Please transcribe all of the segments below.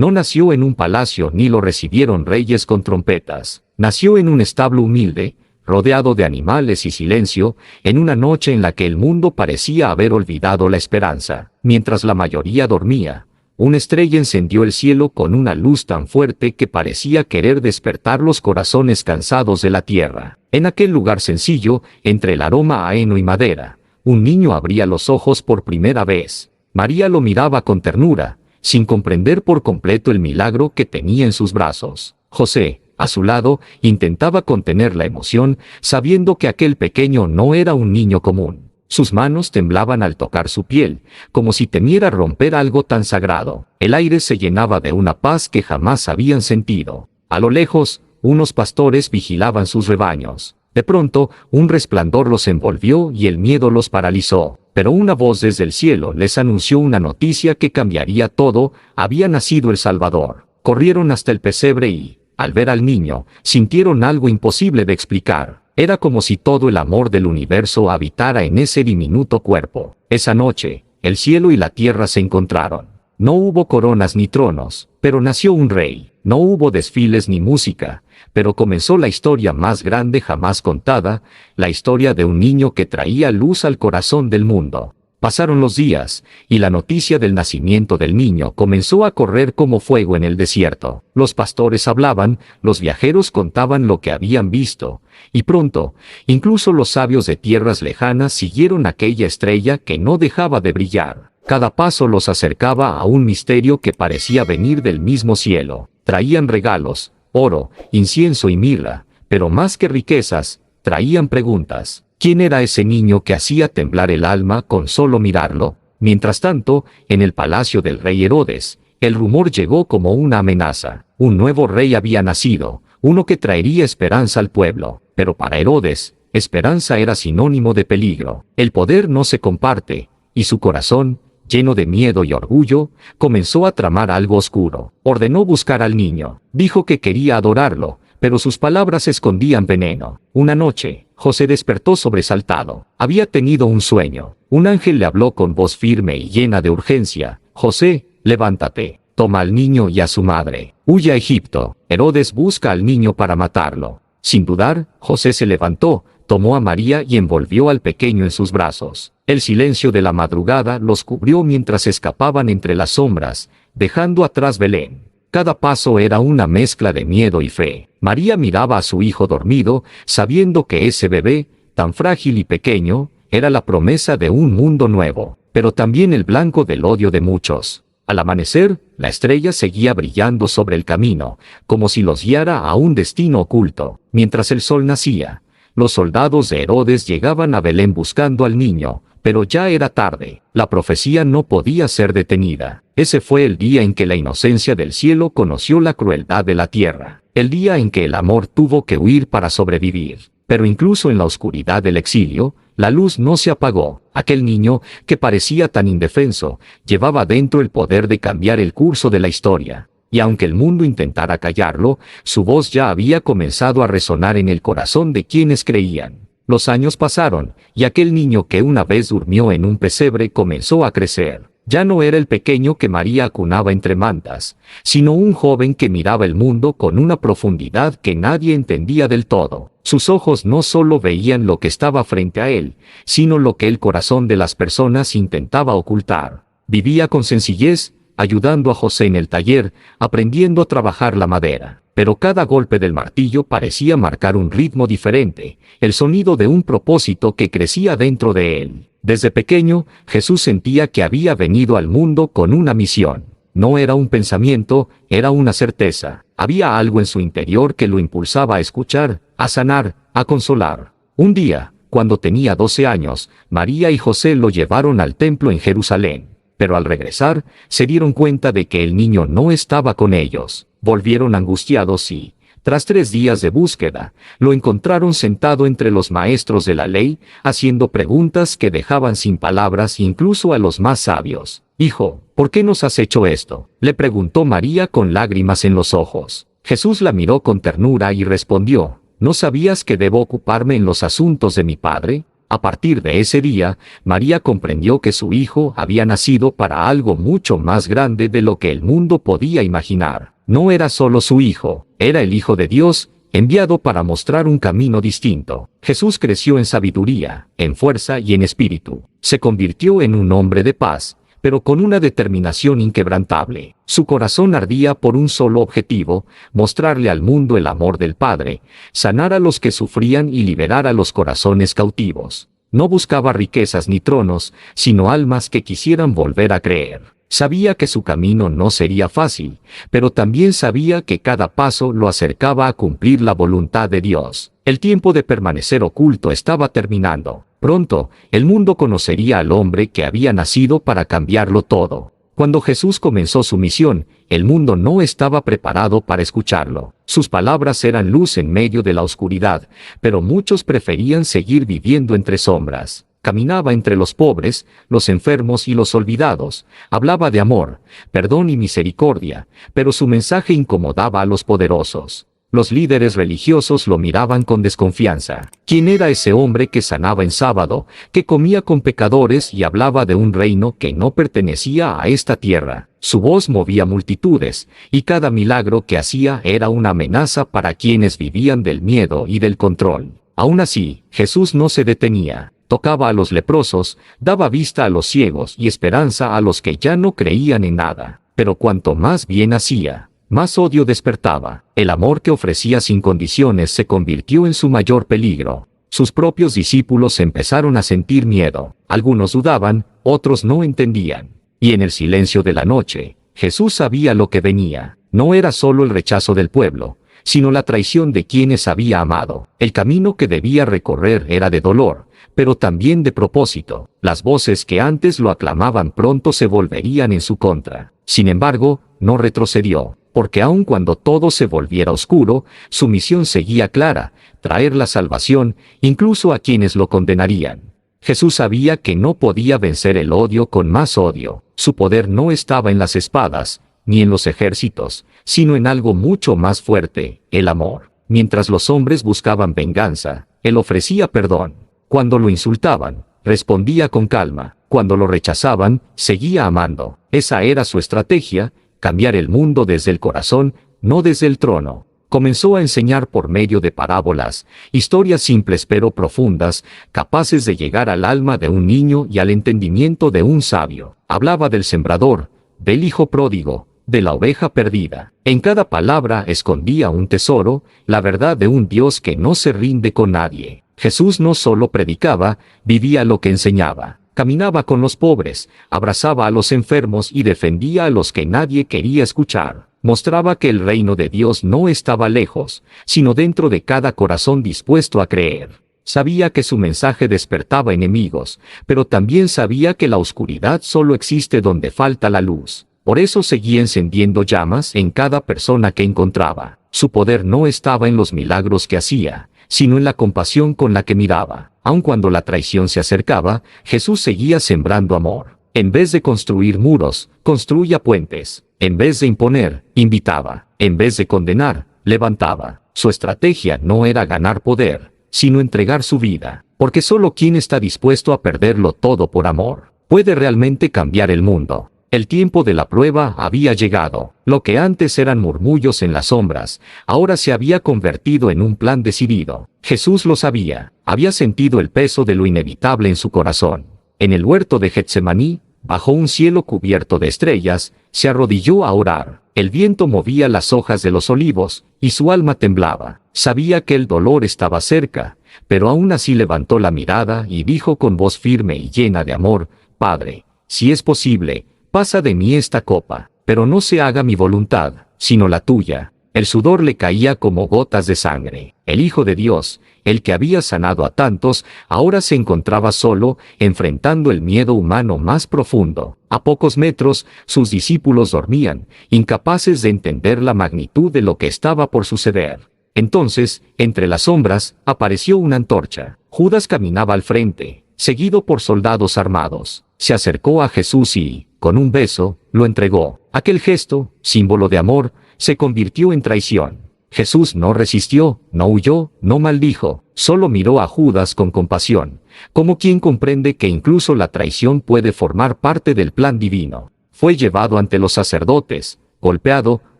No nació en un palacio ni lo recibieron reyes con trompetas. Nació en un establo humilde, rodeado de animales y silencio, en una noche en la que el mundo parecía haber olvidado la esperanza. Mientras la mayoría dormía, una estrella encendió el cielo con una luz tan fuerte que parecía querer despertar los corazones cansados de la tierra. En aquel lugar sencillo, entre el aroma a heno y madera, un niño abría los ojos por primera vez. María lo miraba con ternura, sin comprender por completo el milagro que tenía en sus brazos. José, a su lado, intentaba contener la emoción, sabiendo que aquel pequeño no era un niño común. Sus manos temblaban al tocar su piel, como si temiera romper algo tan sagrado. El aire se llenaba de una paz que jamás habían sentido. A lo lejos, unos pastores vigilaban sus rebaños. De pronto, un resplandor los envolvió y el miedo los paralizó. Pero una voz desde el cielo les anunció una noticia que cambiaría todo: había nacido el Salvador. Corrieron hasta el pesebre y, al ver al niño, sintieron algo imposible de explicar. Era como si todo el amor del universo habitara en ese diminuto cuerpo. Esa noche, el cielo y la tierra se encontraron. No hubo coronas ni tronos, pero nació un rey. No hubo desfiles ni música, pero comenzó la historia más grande jamás contada, la historia de un niño que traía luz al corazón del mundo. Pasaron los días, y la noticia del nacimiento del niño comenzó a correr como fuego en el desierto. Los pastores hablaban, los viajeros contaban lo que habían visto, y pronto, incluso los sabios de tierras lejanas siguieron aquella estrella que no dejaba de brillar. Cada paso los acercaba a un misterio que parecía venir del mismo cielo. Traían regalos, oro, incienso y mirra, pero más que riquezas, traían preguntas. ¿Quién era ese niño que hacía temblar el alma con solo mirarlo? Mientras tanto, en el palacio del rey Herodes, el rumor llegó como una amenaza. Un nuevo rey había nacido, uno que traería esperanza al pueblo. Pero para Herodes, esperanza era sinónimo de peligro. El poder no se comparte, y su corazón, lleno de miedo y orgullo, comenzó a tramar algo oscuro. Ordenó buscar al niño. Dijo que quería adorarlo, pero sus palabras escondían veneno. Una noche, José despertó sobresaltado. Había tenido un sueño. Un ángel le habló con voz firme y llena de urgencia: José, levántate, toma al niño y a su madre. Huye a Egipto. Herodes busca al niño para matarlo. Sin dudar, José se levantó, tomó a María y envolvió al pequeño en sus brazos. El silencio de la madrugada los cubrió mientras escapaban entre las sombras, dejando atrás Belén. Cada paso era una mezcla de miedo y fe. María miraba a su hijo dormido, sabiendo que ese bebé, tan frágil y pequeño, era la promesa de un mundo nuevo, pero también el blanco del odio de muchos. Al amanecer, la estrella seguía brillando sobre el camino, como si los guiara a un destino oculto. Mientras el sol nacía, los soldados de Herodes llegaban a Belén buscando al niño, pero ya era tarde. La profecía no podía ser detenida. Ese fue el día en que la inocencia del cielo conoció la crueldad de la tierra. El día en que el amor tuvo que huir para sobrevivir. Pero incluso en la oscuridad del exilio, la luz no se apagó. Aquel niño, que parecía tan indefenso, llevaba dentro el poder de cambiar el curso de la historia. Y aunque el mundo intentara callarlo, su voz ya había comenzado a resonar en el corazón de quienes creían. Los años pasaron, y aquel niño que una vez durmió en un pesebre comenzó a crecer. Ya no era el pequeño que María acunaba entre mantas, sino un joven que miraba el mundo con una profundidad que nadie entendía del todo. Sus ojos no solo veían lo que estaba frente a él, sino lo que el corazón de las personas intentaba ocultar. Vivía con sencillez, ayudando a José en el taller, aprendiendo a trabajar la madera. Pero cada golpe del martillo parecía marcar un ritmo diferente, el sonido de un propósito que crecía dentro de él. Desde pequeño, Jesús sentía que había venido al mundo con una misión. No era un pensamiento, era una certeza. Había algo en su interior que lo impulsaba a escuchar, a sanar, a consolar. Un día, cuando tenía 12 años, María y José lo llevaron al templo en Jerusalén. Pero al regresar, se dieron cuenta de que el niño no estaba con ellos. Volvieron angustiados y, tras 3 días de búsqueda, lo encontraron sentado entre los maestros de la ley, haciendo preguntas que dejaban sin palabras incluso a los más sabios. «Hijo, ¿por qué nos has hecho esto?», le preguntó María con lágrimas en los ojos. Jesús la miró con ternura y respondió: «¿No sabías que debo ocuparme en los asuntos de mi Padre?». A partir de ese día, María comprendió que su hijo había nacido para algo mucho más grande de lo que el mundo podía imaginar. No era solo su hijo, era el Hijo de Dios, enviado para mostrar un camino distinto. Jesús creció en sabiduría, en fuerza y en espíritu. Se convirtió en un hombre de paz, pero con una determinación inquebrantable. Su corazón ardía por un solo objetivo: mostrarle al mundo el amor del Padre, sanar a los que sufrían y liberar a los corazones cautivos. No buscaba riquezas ni tronos, sino almas que quisieran volver a creer. Sabía que su camino no sería fácil, pero también sabía que cada paso lo acercaba a cumplir la voluntad de Dios. El tiempo de permanecer oculto estaba terminando. Pronto, el mundo conocería al hombre que había nacido para cambiarlo todo. Cuando Jesús comenzó su misión, el mundo no estaba preparado para escucharlo. Sus palabras eran luz en medio de la oscuridad, pero muchos preferían seguir viviendo entre sombras. Caminaba entre los pobres, los enfermos y los olvidados. Hablaba de amor, perdón y misericordia, pero su mensaje incomodaba a los poderosos. Los líderes religiosos lo miraban con desconfianza. ¿Quién era ese hombre que sanaba en sábado, que comía con pecadores y hablaba de un reino que no pertenecía a esta tierra? Su voz movía multitudes, y cada milagro que hacía era una amenaza para quienes vivían del miedo y del control. Aún así, Jesús no se detenía. Tocaba a los leprosos, daba vista a los ciegos y esperanza a los que ya no creían en nada. Pero cuanto más bien hacía, más odio despertaba. El amor que ofrecía sin condiciones se convirtió en su mayor peligro. Sus propios discípulos empezaron a sentir miedo. Algunos dudaban, otros no entendían. Y en el silencio de la noche, Jesús sabía lo que venía. No era solo el rechazo del pueblo, sino la traición de quienes había amado. El camino que debía recorrer era de dolor, pero también de propósito. Las voces que antes lo aclamaban pronto se volverían en su contra. Sin embargo, no retrocedió, porque aun cuando todo se volviera oscuro, su misión seguía clara: traer la salvación, incluso a quienes lo condenarían. Jesús sabía que no podía vencer el odio con más odio. Su poder no estaba en las espadas, ni en los ejércitos, sino en algo mucho más fuerte: el amor. Mientras los hombres buscaban venganza, Él ofrecía perdón. Cuando lo insultaban, respondía con calma. Cuando lo rechazaban, seguía amando. Esa era su estrategia: cambiar el mundo desde el corazón, no desde el trono. Comenzó a enseñar por medio de parábolas, historias simples pero profundas, capaces de llegar al alma de un niño y al entendimiento de un sabio. Hablaba del sembrador, del hijo pródigo, de la oveja perdida. En cada palabra escondía un tesoro, la verdad de un Dios que no se rinde con nadie. Jesús no solo predicaba, vivía lo que enseñaba. Caminaba con los pobres, abrazaba a los enfermos y defendía a los que nadie quería escuchar. Mostraba que el reino de Dios no estaba lejos, sino dentro de cada corazón dispuesto a creer. Sabía que su mensaje despertaba enemigos, pero también sabía que la oscuridad solo existe donde falta la luz. Por eso seguía encendiendo llamas en cada persona que encontraba. Su poder no estaba en los milagros que hacía, sino en la compasión con la que miraba. Aun cuando la traición se acercaba, Jesús seguía sembrando amor. En vez de construir muros, construía puentes. En vez de imponer, invitaba. En vez de condenar, levantaba. Su estrategia no era ganar poder, sino entregar su vida. Porque solo quien está dispuesto a perderlo todo por amor, puede realmente cambiar el mundo. El tiempo de la prueba había llegado. Lo que antes eran murmullos en las sombras, ahora se había convertido en un plan decidido. Jesús lo sabía. Había sentido el peso de lo inevitable en su corazón. En el huerto de Getsemaní, bajo un cielo cubierto de estrellas, se arrodilló a orar. El viento movía las hojas de los olivos, y su alma temblaba. Sabía que el dolor estaba cerca, pero aún así levantó la mirada y dijo con voz firme y llena de amor: Padre, si es posible, pasa de mí esta copa, pero no se haga mi voluntad, sino la tuya. El sudor le caía como gotas de sangre. El Hijo de Dios, el que había sanado a tantos, ahora se encontraba solo, enfrentando el miedo humano más profundo. A pocos metros, sus discípulos dormían, incapaces de entender la magnitud de lo que estaba por suceder. Entonces, entre las sombras, apareció una antorcha. Judas caminaba al frente, seguido por soldados armados. Se acercó a Jesús y, con un beso, lo entregó. Aquel gesto, símbolo de amor, se convirtió en traición. Jesús no resistió, no huyó, no maldijo, solo miró a Judas con compasión, como quien comprende que incluso la traición puede formar parte del plan divino. Fue llevado ante los sacerdotes, golpeado,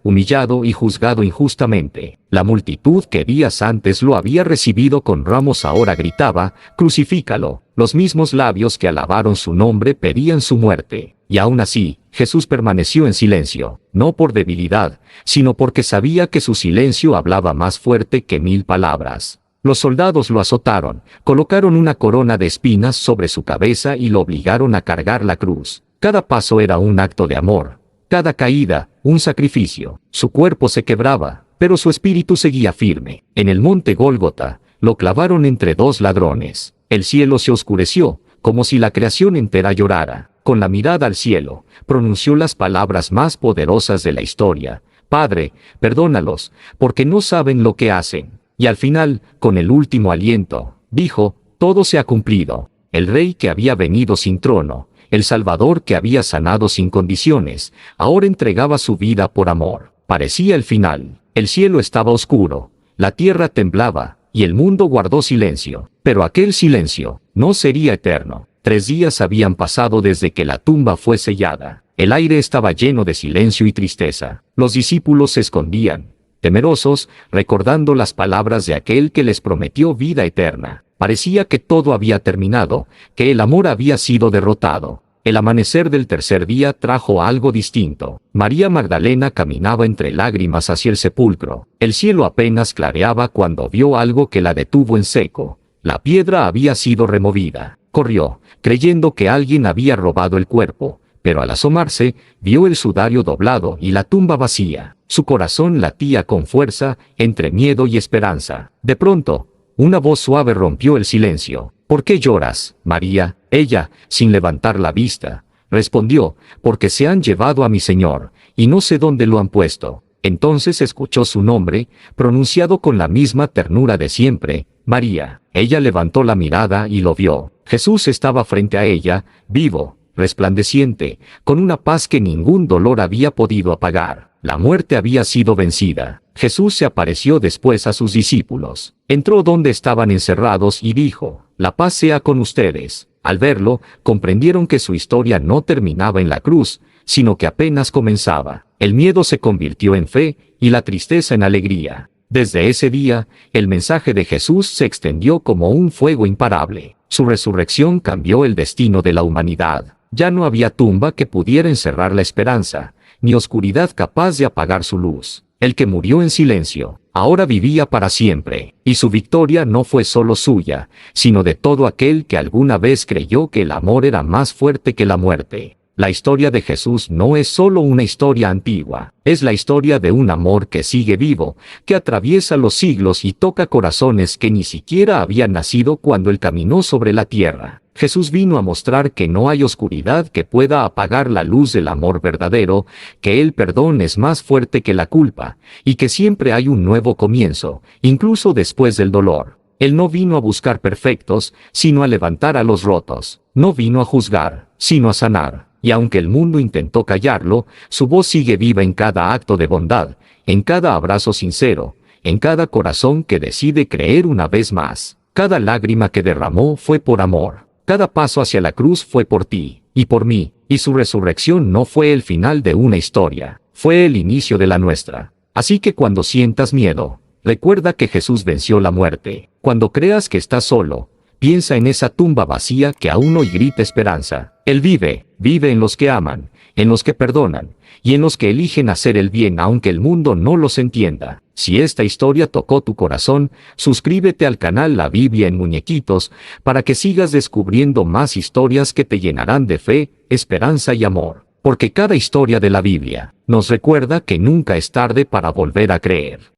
humillado y juzgado injustamente. La multitud que días antes lo había recibido con ramos ahora gritaba, «Crucifícalo». Los mismos labios que alabaron su nombre pedían su muerte. Y aún así, Jesús permaneció en silencio, no por debilidad, sino porque sabía que su silencio hablaba más fuerte que 1000 palabras. Los soldados lo azotaron, colocaron una corona de espinas sobre su cabeza y lo obligaron a cargar la cruz. Cada paso era un acto de amor. Cada caída, un sacrificio. Su cuerpo se quebraba, pero su espíritu seguía firme. En el monte Gólgota, lo clavaron entre 2 ladrones. El cielo se oscureció, como si la creación entera llorara. Con la mirada al cielo, pronunció las palabras más poderosas de la historia. «Padre, perdónalos, porque no saben lo que hacen». Y al final, con el último aliento, dijo, «Todo se ha cumplido». El rey que había venido sin trono, el Salvador que había sanado sin condiciones, ahora entregaba su vida por amor. Parecía el final. El cielo estaba oscuro, la tierra temblaba, y el mundo guardó silencio. Pero aquel silencio no sería eterno. 3 días habían pasado desde que la tumba fue sellada. El aire estaba lleno de silencio y tristeza. Los discípulos se escondían, temerosos, recordando las palabras de aquel que les prometió vida eterna. Parecía que todo había terminado, que el amor había sido derrotado. El amanecer del tercer día trajo algo distinto. María Magdalena caminaba entre lágrimas hacia el sepulcro. El cielo apenas clareaba cuando vio algo que la detuvo en seco. La piedra había sido removida. Corrió, creyendo que alguien había robado el cuerpo, pero al asomarse, vio el sudario doblado y la tumba vacía. Su corazón latía con fuerza, entre miedo y esperanza. De pronto, una voz suave rompió el silencio. «¿Por qué lloras, María?» Ella, sin levantar la vista, respondió, «Porque se han llevado a mi Señor, y no sé dónde lo han puesto». Entonces escuchó su nombre, pronunciado con la misma ternura de siempre, «María». Ella levantó la mirada y lo vio. Jesús estaba frente a ella, vivo, resplandeciente, con una paz que ningún dolor había podido apagar. La muerte había sido vencida. Jesús se apareció después a sus discípulos. Entró donde estaban encerrados y dijo, «La paz sea con ustedes». Al verlo, comprendieron que su historia no terminaba en la cruz, sino que apenas comenzaba. El miedo se convirtió en fe y la tristeza en alegría. Desde ese día, el mensaje de Jesús se extendió como un fuego imparable. Su resurrección cambió el destino de la humanidad. Ya no había tumba que pudiera encerrar la esperanza, ni oscuridad capaz de apagar su luz. El que murió en silencio, ahora vivía para siempre, y su victoria no fue solo suya, sino de todo aquel que alguna vez creyó que el amor era más fuerte que la muerte. La historia de Jesús no es solo una historia antigua, es la historia de un amor que sigue vivo, que atraviesa los siglos y toca corazones que ni siquiera habían nacido cuando él caminó sobre la tierra. Jesús vino a mostrar que no hay oscuridad que pueda apagar la luz del amor verdadero, que el perdón es más fuerte que la culpa, y que siempre hay un nuevo comienzo, incluso después del dolor. Él no vino a buscar perfectos, sino a levantar a los rotos. No vino a juzgar, sino a sanar. Y aunque el mundo intentó callarlo, su voz sigue viva en cada acto de bondad, en cada abrazo sincero, en cada corazón que decide creer una vez más. Cada lágrima que derramó fue por amor. Cada paso hacia la cruz fue por ti, y por mí, y su resurrección no fue el final de una historia, fue el inicio de la nuestra. Así que cuando sientas miedo, recuerda que Jesús venció la muerte. Cuando creas que estás solo, piensa en esa tumba vacía que aún hoy grita esperanza. Él vive, vive en los que aman, en los que perdonan, y en los que eligen hacer el bien aunque el mundo no los entienda. Si esta historia tocó tu corazón, suscríbete al canal La Biblia en Muñequitos, para que sigas descubriendo más historias que te llenarán de fe, esperanza y amor. Porque cada historia de la Biblia nos recuerda que nunca es tarde para volver a creer.